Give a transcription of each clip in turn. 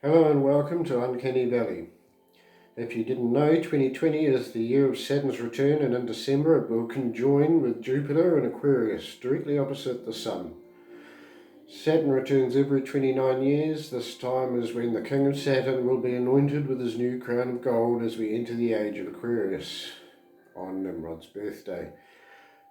Hello and welcome to Uncanny Valley. If you didn't know, 2020 is the year of Saturn's return, and in December it will conjoin with Jupiter in Aquarius, directly opposite the Sun. Saturn returns every 29 years. This time is when the King of Saturn will be anointed with his new crown of gold as we enter the age of Aquarius on Nimrod's birthday.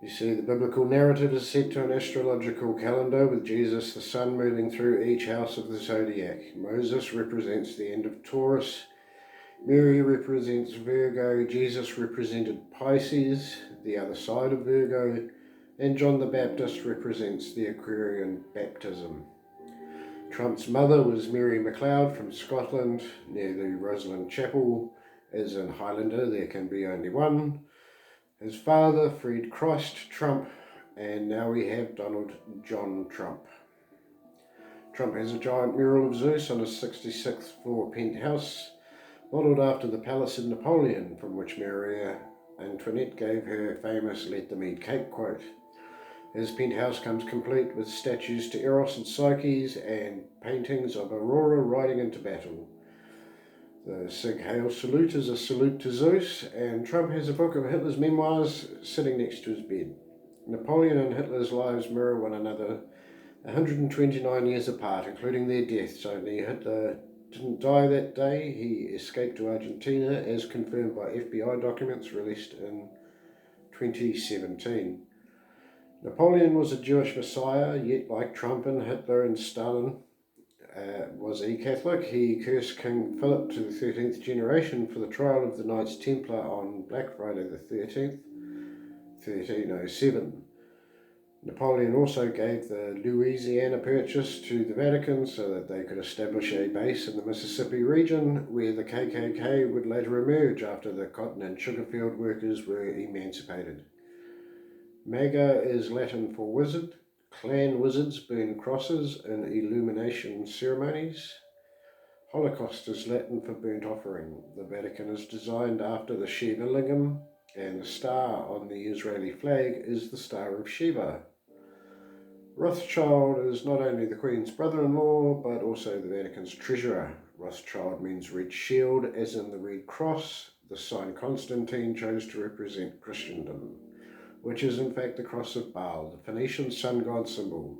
You see, the biblical narrative is set to an astrological calendar with Jesus the Sun moving through each house of the zodiac. Moses represents the end of Taurus, Mary represents Virgo, Jesus represented Pisces, the other side of Virgo, and John the Baptist represents the Aquarian baptism. Trump's mother was Mary MacLeod from Scotland, near the Rosalind Chapel. As in Highlander, there can be only one. His father, Fred Christ Trump, and now we have Donald John Trump. Trump has a giant mural of Zeus on his 66th floor penthouse, modelled after the palace of Napoleon, from which Maria Antoinette gave her famous "Let them eat cake" quote. His penthouse comes complete with statues to Eros and Psyche and paintings of Aurora riding into battle. The Sig Heil salute is a salute to Zeus, and Trump has a book of Hitler's memoirs sitting next to his bed. Napoleon and Hitler's lives mirror one another 129 years apart, including their deaths. Only Hitler didn't die that day. He escaped to Argentina, as confirmed by FBI documents released in 2017. Napoleon was a Jewish messiah, yet like Trump and Hitler and Stalin, was he Catholic. He cursed King Philip to the 13th generation for the trial of the Knights Templar on Black Friday the 13th, 1307. Napoleon also gave the Louisiana Purchase to the Vatican so that they could establish a base in the Mississippi region, where the KKK would later emerge after the cotton and sugar field workers were emancipated. MAGA is Latin for wizard. Clan wizards burn crosses in illumination ceremonies. Holocaust is Latin for burnt offering. The Vatican is designed after the Shiva Lingam, and the star on the Israeli flag is the Star of Shiva. Rothschild is not only the Queen's brother-in-law, but also the Vatican's treasurer. Rothschild means red shield, as in the Red Cross, the sign Constantine chose to represent Christendom, which is in fact the cross of Baal, the Phoenician sun god symbol.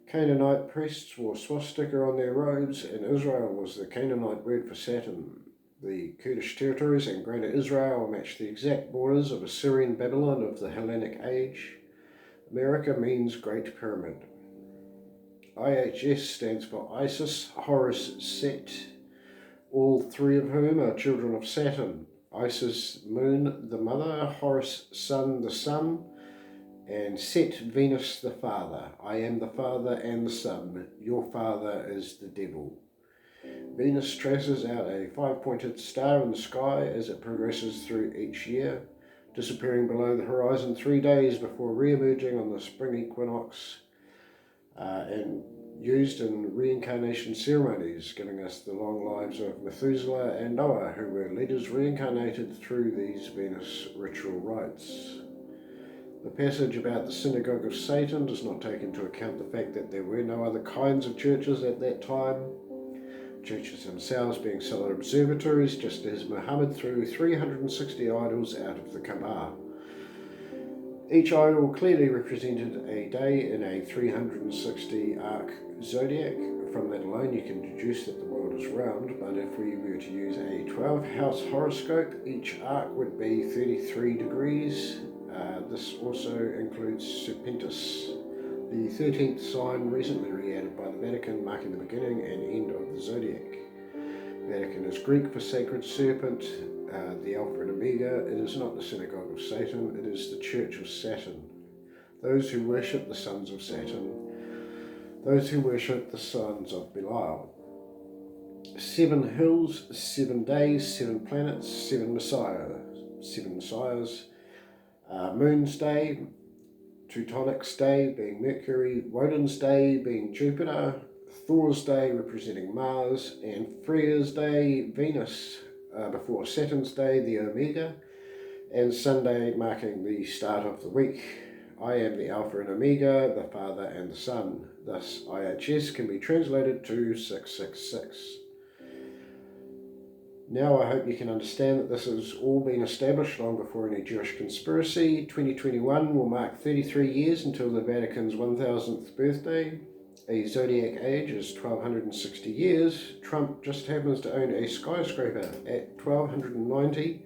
Canaanite priests wore swastika on their robes, and Israel was the Canaanite word for Saturn. The Kurdish territories and Greater Israel match the exact borders of Assyrian Babylon of the Hellenic Age. America means Great Pyramid. IHS stands for Isis, Horus, Set, all three of whom are children of Saturn. Isis, Moon, the mother; Horus, Sun, the son; and Set, Venus, the father. I am the father and the son. Your father is the devil. Venus traces out a five-pointed star in the sky as it progresses through each year, disappearing below the horizon 3 days before re-emerging on the spring equinox, and used in reincarnation ceremonies, giving us the long lives of Methuselah and Noah, who were leaders reincarnated through these Venus ritual rites. The passage about the synagogue of Satan does not take into account the fact that there were no other kinds of churches at that time, churches themselves being solar observatories, just as Muhammad threw 360 idols out of the Kaaba. Each idol clearly represented a day in a 360 arc zodiac. From that alone you can deduce that the world is round, but if we were to use a 12-house horoscope, each arc would be 33 degrees. This also includes Serpentis, the 13th sign recently re-added by the Vatican, marking the beginning and end of the zodiac. Vatican is Greek for sacred serpent, the Alpha and Omega. It is not the synagogue of Satan, it is the Church of Saturn. Those who worship the sons of Saturn, those who worship the sons of Belial. 7 hills, 7 days, 7 planets, 7 messiahs. Moon's Day, Teutonic's Day being Mercury, Woden's Day being Jupiter, Thor's Day representing Mars, and Freya's Day, Venus, before Saturn's Day, the Omega, and Sunday marking the start of the week I am the Alpha and Omega, the Father and the Son. Thus, IHS can be translated to 666. Now I hope you can understand that this has all been established long before any Jewish conspiracy. 2021 will mark 33 years until the Vatican's 1000th birthday. A zodiac age is 1260 years. Trump just happens to own a skyscraper at 1290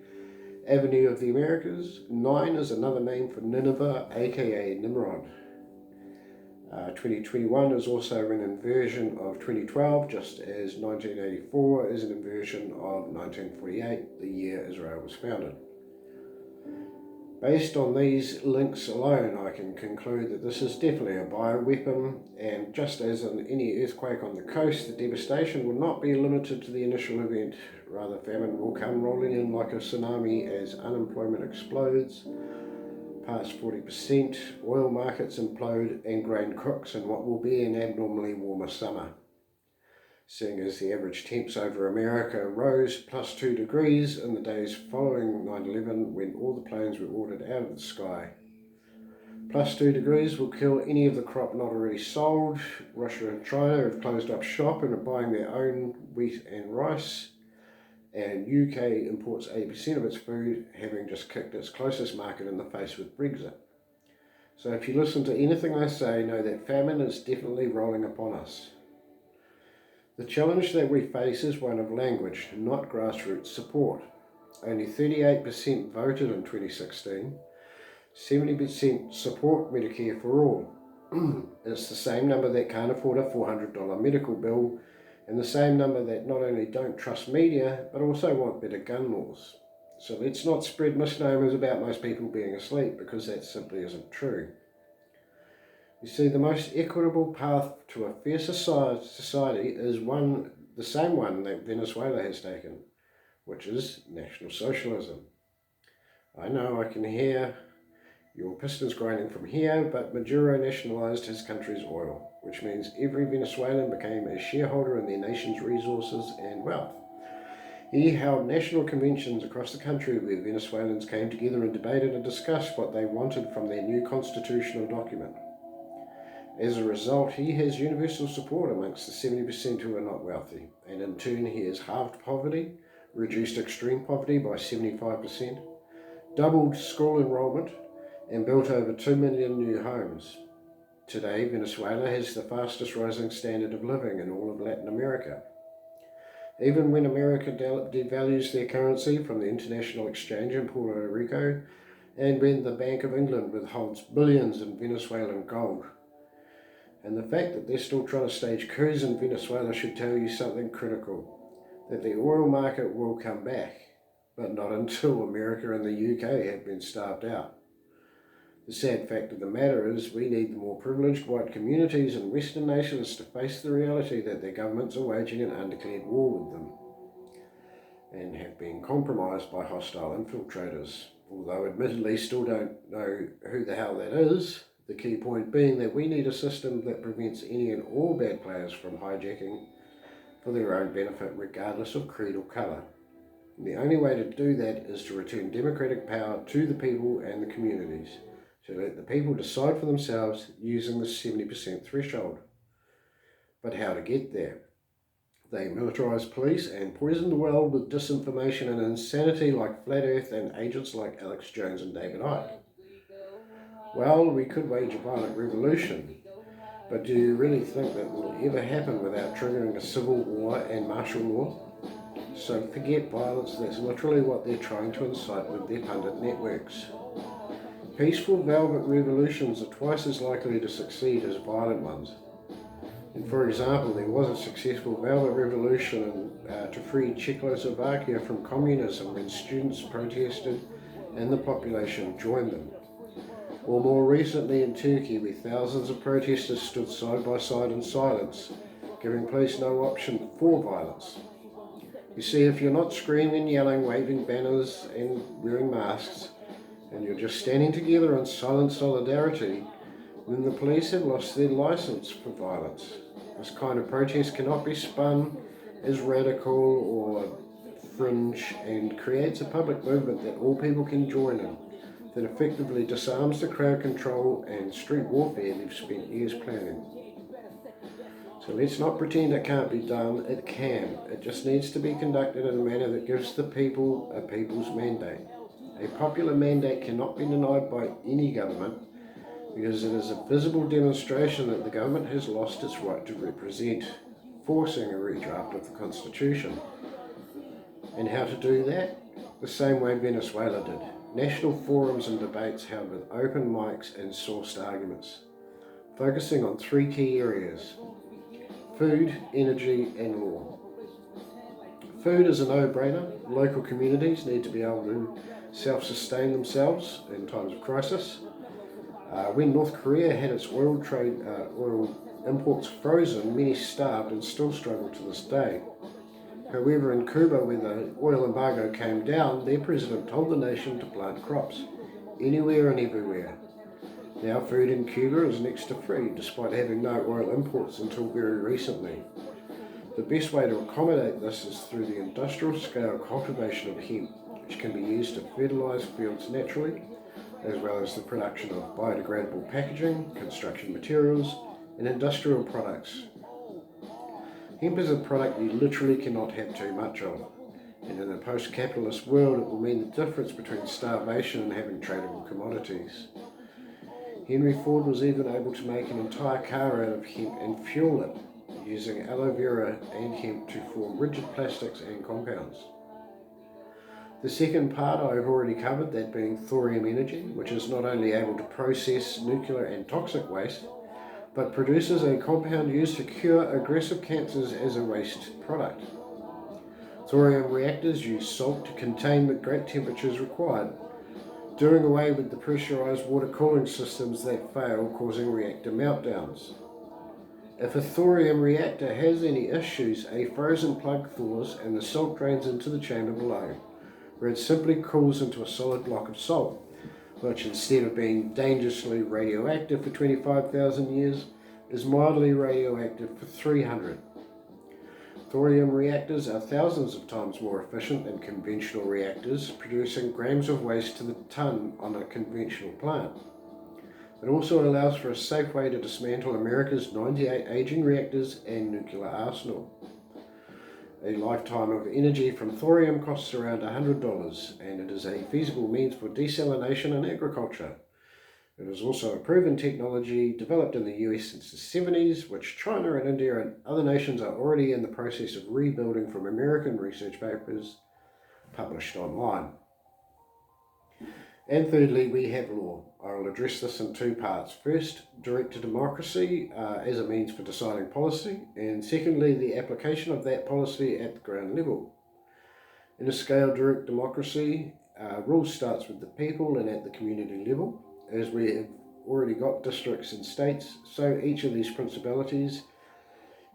Avenue of the Americas. 9 is another name for Nineveh, aka Nimrod. 2021 is also an inversion of 2012, just as 1984 is an inversion of 1948, the year Israel was founded. Based on these links alone, I can conclude that this is definitely a bioweapon, and just as in any earthquake on the coast, the devastation will not be limited to the initial event. Rather, famine will come rolling in like a tsunami as unemployment explodes past 40%, oil markets implode, and grain cooks in what will be an abnormally warmer summer. Seeing as the average temps over America rose plus 2 degrees in the days following 9/11 when all the planes were ordered out of the sky. Plus 2 degrees will kill any of the crop not already sold. Russia and China have closed up shop and are buying their own wheat and rice. And UK imports 80% of its food, having just kicked its closest market in the face with Brexit. So if you listen to anything I say, know that famine is definitely rolling upon us. The challenge that we face is one of language, not grassroots support. Only 38% voted in 2016, 70% support Medicare for all. It's the same number that can't afford a $400 medical bill, and the same number that not only don't trust media, but also want better gun laws. So let's not spread misnomers about most people being asleep, because that simply isn't true. You see, the most equitable path to a fair society is the same one that Venezuela has taken, which is National Socialism. I know I can hear your pistons grinding from here, but Maduro nationalized his country's oil, which means every Venezuelan became a shareholder in their nation's resources and wealth. He held national conventions across the country where Venezuelans came together and debated and discussed what they wanted from their new constitutional document. As a result, he has universal support amongst the 70% who are not wealthy, and in turn he has halved poverty, reduced extreme poverty by 75%, doubled school enrollment, and built over 2 million new homes. Today, Venezuela has the fastest rising standard of living in all of Latin America. Even when America devalues their currency from the International Exchange in Puerto Rico, and when the Bank of England withholds billions in Venezuelan gold. And the fact that they're still trying to stage coups in Venezuela should tell you something critical, that the oil market will come back, but not until America and the UK have been starved out. The sad fact of the matter is we need the more privileged white communities and Western nations to face the reality that their governments are waging an undeclared war with them and have been compromised by hostile infiltrators, although admittedly still don't know who the hell that is, the key point being that we need a system that prevents any and all bad players from hijacking for their own benefit regardless of creed or colour. The only way to do that is to return democratic power to the people and the communities, to let the people decide for themselves using the 70% threshold. But how to get there? They militarise police and poison the world with disinformation and insanity like Flat Earth and agents like Alex Jones and David Icke. Well, we could wage a violent revolution, but do you really think that will ever happen without triggering a civil war and martial law? So forget violence, that's literally what they're trying to incite with their pundit networks. Peaceful velvet revolutions are twice as likely to succeed as violent ones. And for example, there was a successful velvet revolution to free Czechoslovakia from communism when students protested and the population joined them. Or more recently in Turkey, where thousands of protesters stood side by side in silence, giving police no option for violence. You see, if you're not screaming, yelling, waving banners and wearing masks, and you're just standing together in silent solidarity, then the police have lost their license for violence. This kind of protest cannot be spun as radical or fringe and creates a public movement that all people can join in. that effectively disarms the crowd control and street warfare they've spent years planning. So let's not pretend it can't be done, it can. It just needs to be conducted in a manner that gives the people a people's mandate. A popular mandate cannot be denied by any government because it is a visible demonstration that the government has lost its right to represent, forcing a redraft of the Constitution. And how to do that? The same way Venezuela did. National forums and debates held with open mics and sourced arguments, focusing on three key areas: food, energy, and law. Food is a no-brainer. Local communities need to be able to self-sustain themselves in times of crisis. When North Korea had its oil imports frozen, many starved and still struggle to this day. However, in Cuba, when the oil embargo came down, their president told the nation to plant crops, anywhere and everywhere. Now food in Cuba is next to free, despite having no oil imports until very recently. The best way to accommodate this is through the industrial scale cultivation of hemp, which can be used to fertilise fields naturally, as well as the production of biodegradable packaging, construction materials, and industrial products. Hemp is a product you literally cannot have too much of, and in a post-capitalist world it will mean the difference between starvation and having tradable commodities. Henry Ford was even able to make an entire car out of hemp and fuel it, using aloe vera and hemp to form rigid plastics and compounds. The second part I've already covered, that being thorium energy, which is not only able to process nuclear and toxic waste, but produces a compound used to cure aggressive cancers as a waste product. Thorium reactors use salt to contain the great temperatures required, doing away with the pressurized water cooling systems that fail, causing reactor meltdowns. If a thorium reactor has any issues, a frozen plug thaws and the salt drains into the chamber below, where it simply cools into a solid block of salt, which instead of being dangerously radioactive for 25,000 years, is mildly radioactive for 300. Thorium reactors are thousands of times more efficient than conventional reactors, producing grams of waste to the ton on a conventional plant. It also allows for a safe way to dismantle America's 98 aging reactors and nuclear arsenal. A lifetime of energy from thorium costs around $100, and it is a feasible means for desalination in agriculture. It is also a proven technology developed in the US since the 70s, which China and India and other nations are already in the process of rebuilding from American research papers published online. And thirdly, we have law. I will address this in two parts. First, direct democracy as a means for deciding policy, and secondly, the application of that policy at the ground level. In a scale direct democracy, rule starts with the people and at the community level. As we have already got districts and states, so each of these principalities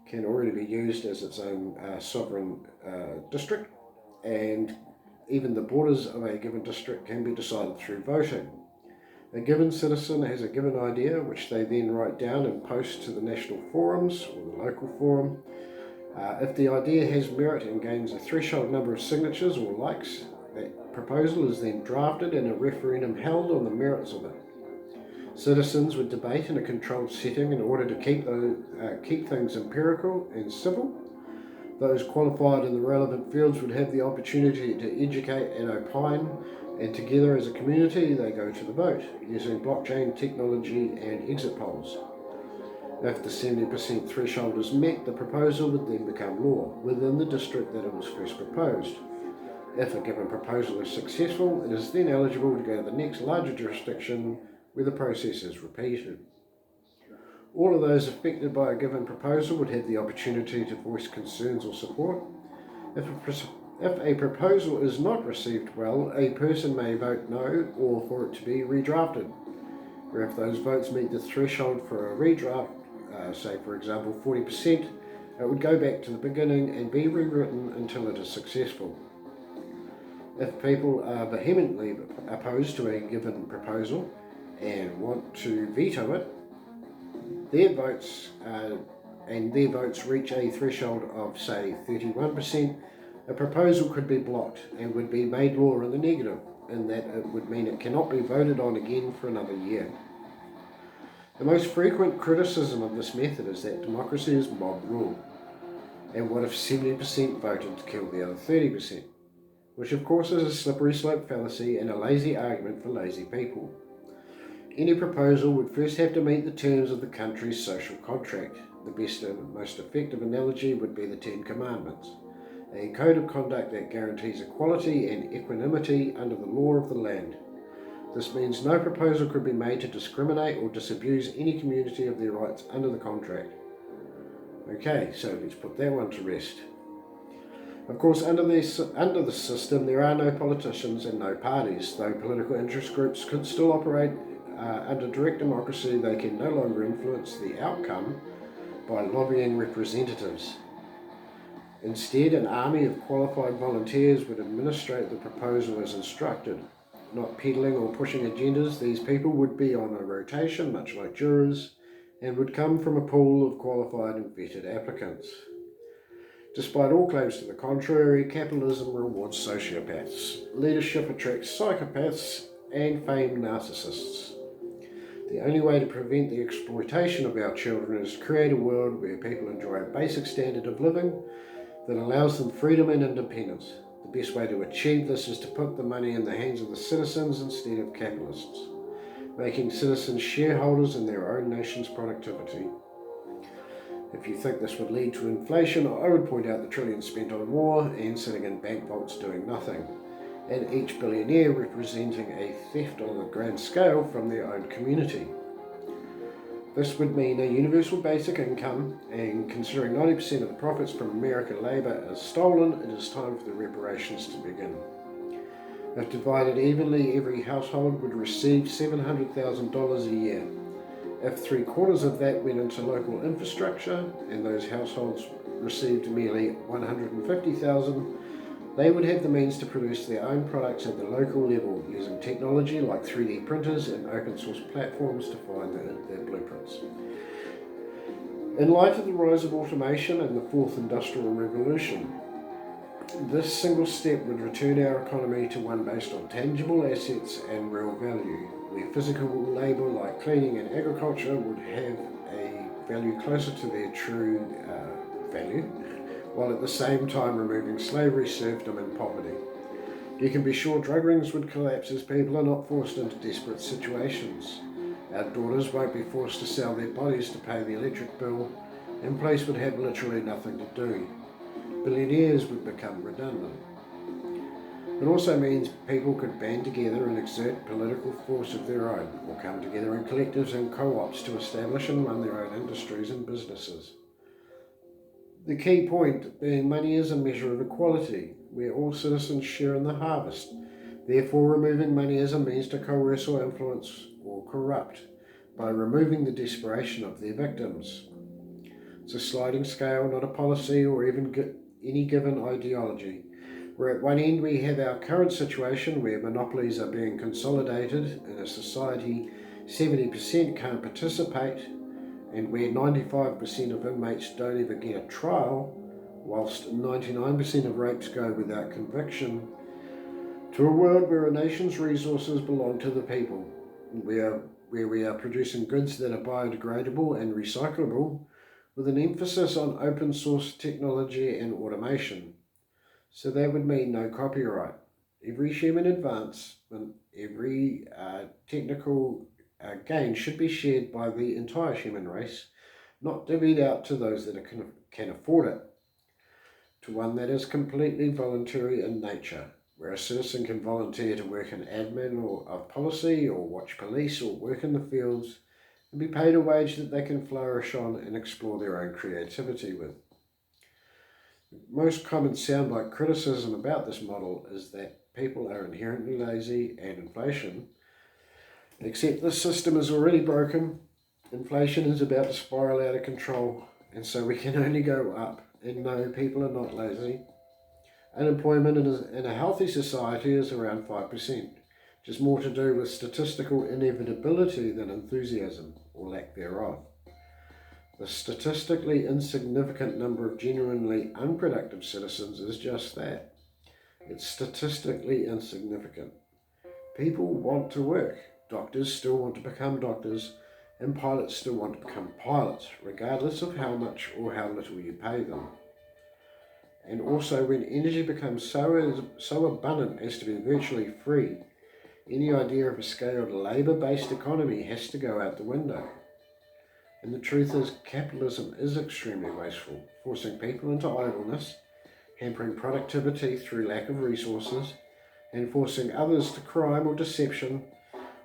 can already be used as its own sovereign district, and even the borders of a given district can be decided through voting. A given citizen has a given idea, which they then write down and post to the national forums or the local forum. If the idea has merit and gains a threshold number of signatures or likes, that proposal is then drafted and a referendum held on the merits of it. Citizens would debate in a controlled setting in order to keep things empirical and civil. Those qualified in the relevant fields would have the opportunity to educate and opine, and together as a community they go to the vote using blockchain technology and exit polls. If the 70% threshold is met, the proposal would then become law within the district that it was first proposed. If a given proposal is successful, it is then eligible to go to the next larger jurisdiction where the process is repeated. All of those affected by a given proposal would have the opportunity to voice concerns or support. If a proposal is not received well, a person may vote no or for it to be redrafted. Or if those votes meet the threshold for a redraft, say for example 40%, it would go back to the beginning and be rewritten until it is successful. If people are vehemently opposed to a given proposal and want to veto it, their votes reach a threshold of say 31%, a proposal could be blocked and would be made law in the negative. in that it would mean it cannot be voted on again for another year. The most frequent criticism of this method is that democracy is mob rule. And what if 70% voted to kill the other 30%? Which of course is a slippery slope fallacy and a lazy argument for lazy people. Any proposal would first have to meet the terms of the country's social contract. The best and most effective analogy would be the Ten Commandments, a code of conduct that guarantees equality and equanimity under the law of the land. This means no proposal could be made to discriminate or disabuse any community of their rights under the contract. Okay, so let's put that one to rest. Of course, under the system, there are no politicians and no parties. Though political interest groups could still operate under direct democracy, they can no longer influence the outcome by lobbying representatives. Instead, an army of qualified volunteers would administrate the proposal as instructed. Not peddling or pushing agendas, these people would be on a rotation, much like jurors, and would come from a pool of qualified and vetted applicants. Despite all claims to the contrary, capitalism rewards sociopaths, leadership attracts psychopaths, and famed narcissists. The only way to prevent the exploitation of our children is to create a world where people enjoy a basic standard of living that allows them freedom and independence. The best way to achieve this is to put the money in the hands of the citizens instead of capitalists, making citizens shareholders in their own nation's productivity. If you think this would lead to inflation, I would point out the trillions spent on war and sitting in bank vaults doing nothing, and each billionaire representing a theft on a grand scale from their own community. This would mean a universal basic income, and considering 90% of the profits from American labour is stolen, it is time for the reparations to begin. If divided evenly, every household would receive $700,000 a year. If 3/4 of that went into local infrastructure, and those households received merely $150,000, they would have the means to produce their own products at the local level using technology like 3D printers and open source platforms to find their blueprints. In light of the rise of automation and the fourth industrial revolution, this single step would return our economy to one based on tangible assets and real value, where physical labour like cleaning and agriculture would have a value closer to their true value, while at the same time removing slavery, serfdom and poverty. You can be sure drug rings would collapse as people are not forced into desperate situations. Our daughters won't be forced to sell their bodies to pay the electric bill, and police would have literally nothing to do. Billionaires would become redundant. It also means people could band together and exert political force of their own, or come together in collectives and co-ops to establish and run their own industries and businesses. The key point being money is a measure of equality, where all citizens share in the harvest. Therefore, removing money as a means to coerce or influence or corrupt by removing the desperation of their victims. It's a sliding scale, not a policy or even any given ideology. Where at one end we have our current situation where monopolies are being consolidated in a society 70% can't participate, and where 95% of inmates don't even get a trial, whilst 99% of rapes go without conviction, to a world where a nation's resources belong to the people, where we are producing goods that are biodegradable and recyclable, with an emphasis on open source technology and automation. So that would mean no copyright. Every human advancement, every technical gain should be shared by the entire human race, not divvied out to those that can afford it, to one that is completely voluntary in nature, where a citizen can volunteer to work in admin or of policy, or watch police, or work in the fields, and be paid a wage that they can flourish on and explore their own creativity with. The most common soundbite criticism about this model is that people are inherently lazy and inflation. Except this system is already broken, inflation is about to spiral out of control, and so we can only go up. And no, people are not lazy. Unemployment in a healthy society is around 5%, just more to do with statistical inevitability than enthusiasm, or lack thereof. The statistically insignificant number of genuinely unproductive citizens is just that. It's statistically insignificant. People want to work. Doctors still want to become doctors, and pilots still want to become pilots, regardless of how much or how little you pay them. And also, when energy becomes so abundant as to be virtually free, any idea of a scaled labour-based economy has to go out the window. And the truth is, capitalism is extremely wasteful, forcing people into idleness, hampering productivity through lack of resources, and forcing others to crime or deception,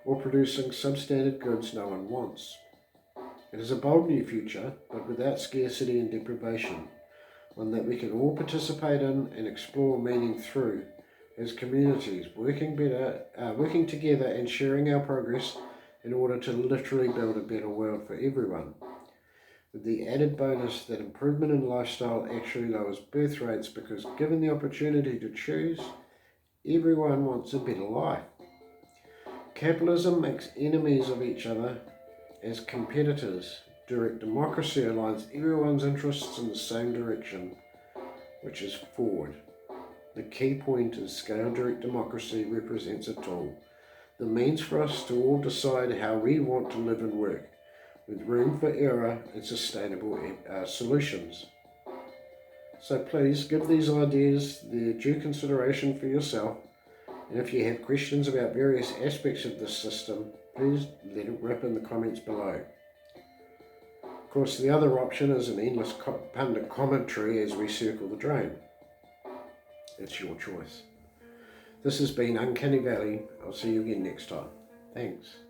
or producing substandard goods no one wants. It is a bold new future, but without scarcity and deprivation, one that we can all participate in and explore meaning through as communities, working together and sharing our progress in order to literally build a better world for everyone. With the added bonus that improvement in lifestyle actually lowers birth rates, because given the opportunity to choose, everyone wants a better life. Capitalism makes enemies of each other as competitors. Direct democracy aligns everyone's interests in the same direction, which is forward. The key point is scaled direct democracy represents a tool, the means for us to all decide how we want to live and work, with room for error and sustainable solutions. So please give these ideas their due consideration for yourself, and if you have questions about various aspects of this system, please let it rip in the comments below. Of course, the other option is an endless pundit commentary as we circle the drain. It's your choice. This has been Uncanny Valley. I'll see you again next time. Thanks.